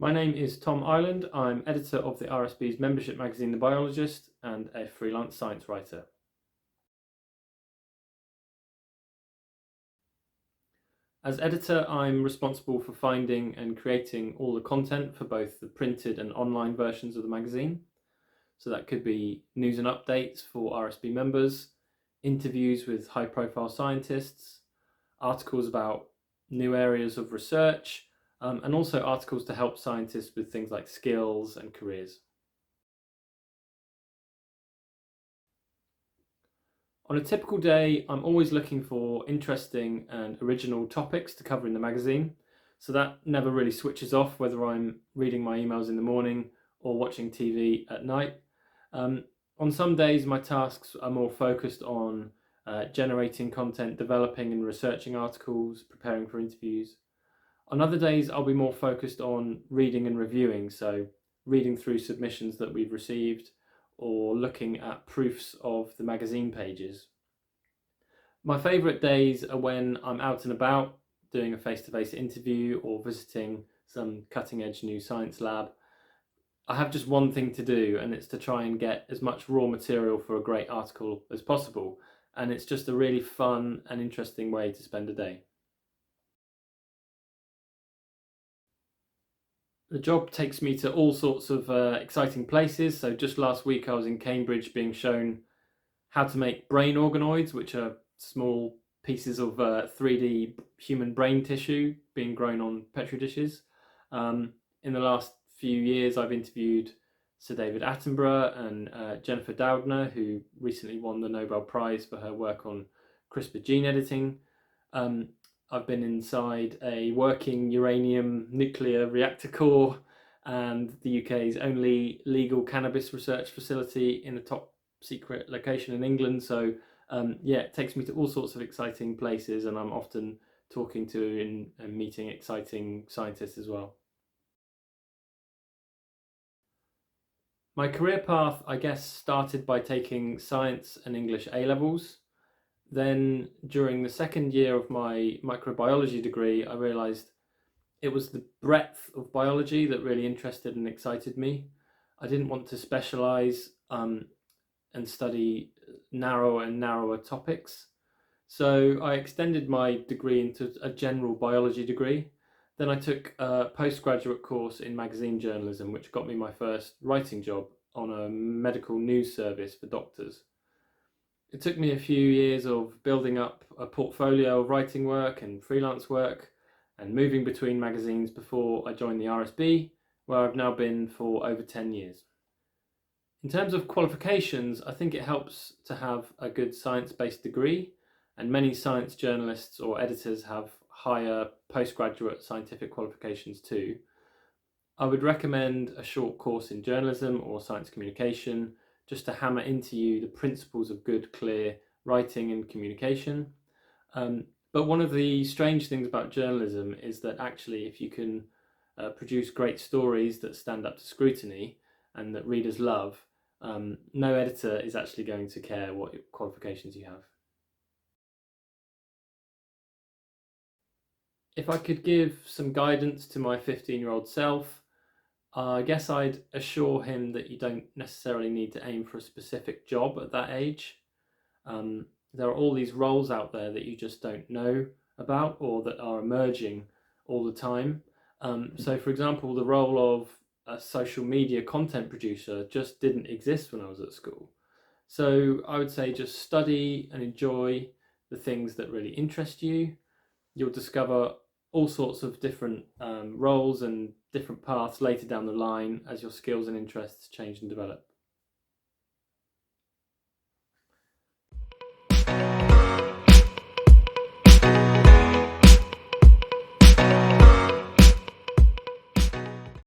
My name is Tom Ireland. I'm editor of the RSB's membership magazine, The Biologist, and a freelance science writer. As editor, I'm responsible for finding and creating all the content for both the printed and online versions of the magazine. So that could be news and updates for RSB members, interviews with high-profile scientists, articles about new areas of research, and also articles to help scientists with things like skills and careers. On a typical day, I'm always looking for interesting and original topics to cover in the magazine, so that never really switches off whether I'm reading my emails in the morning or watching TV at night. On some days, my tasks are more focused on generating content, developing and researching articles, preparing for interviews. On other days, I'll be more focused on reading and reviewing, so reading through submissions that we've received or looking at proofs of the magazine pages. My favourite days are when I'm out and about doing a face-to-face interview or visiting some cutting-edge new science lab. I have just one thing to do, and it's to try and get as much raw material for a great article as possible, and it's just a really fun and interesting way to spend a day. The job takes me to all sorts of exciting places. So just last week I was in Cambridge being shown how to make brain organoids, which are small pieces of 3D human brain tissue being grown on Petri dishes. In the last few years I've interviewed Sir David Attenborough and Jennifer Doudna, who recently won the Nobel Prize for her work on CRISPR gene editing. I've been inside a working uranium nuclear reactor core and the UK's only legal cannabis research facility in a top secret location in England. So it takes me to all sorts of exciting places, and I'm often talking to and meeting exciting scientists as well. My career path, I guess, started by taking science and English A-levels. Then during the second year of my microbiology degree, I realised it was the breadth of biology that really interested and excited me. I didn't want to specialise and study narrower and narrower topics. So I extended my degree into a general biology degree. Then I took a postgraduate course in magazine journalism, which got me my first writing job on a medical news service for doctors. It took me a few years of building up a portfolio of writing work and freelance work and moving between magazines before I joined the RSB, where I've now been for over 10 years. In terms of qualifications, I think it helps to have a good science-based degree, and many science journalists or editors have higher postgraduate scientific qualifications too. I would recommend a short course in journalism or science communication, just to hammer into you the principles of good, clear writing and communication. But one of the strange things about journalism is that actually if you can produce great stories that stand up to scrutiny and that readers love, no editor is actually going to care what qualifications you have. If I could give some guidance to my 15-year-old self, I guess I'd assure him that you don't necessarily need to aim for a specific job at that age. There are all these roles out there that you just don't know about or that are emerging all the time. So for example, the role of a social media content producer just didn't exist when I was at school. So I would say just study and enjoy the things that really interest you. You'll discover all sorts of different roles and different paths later down the line as your skills and interests change and develop.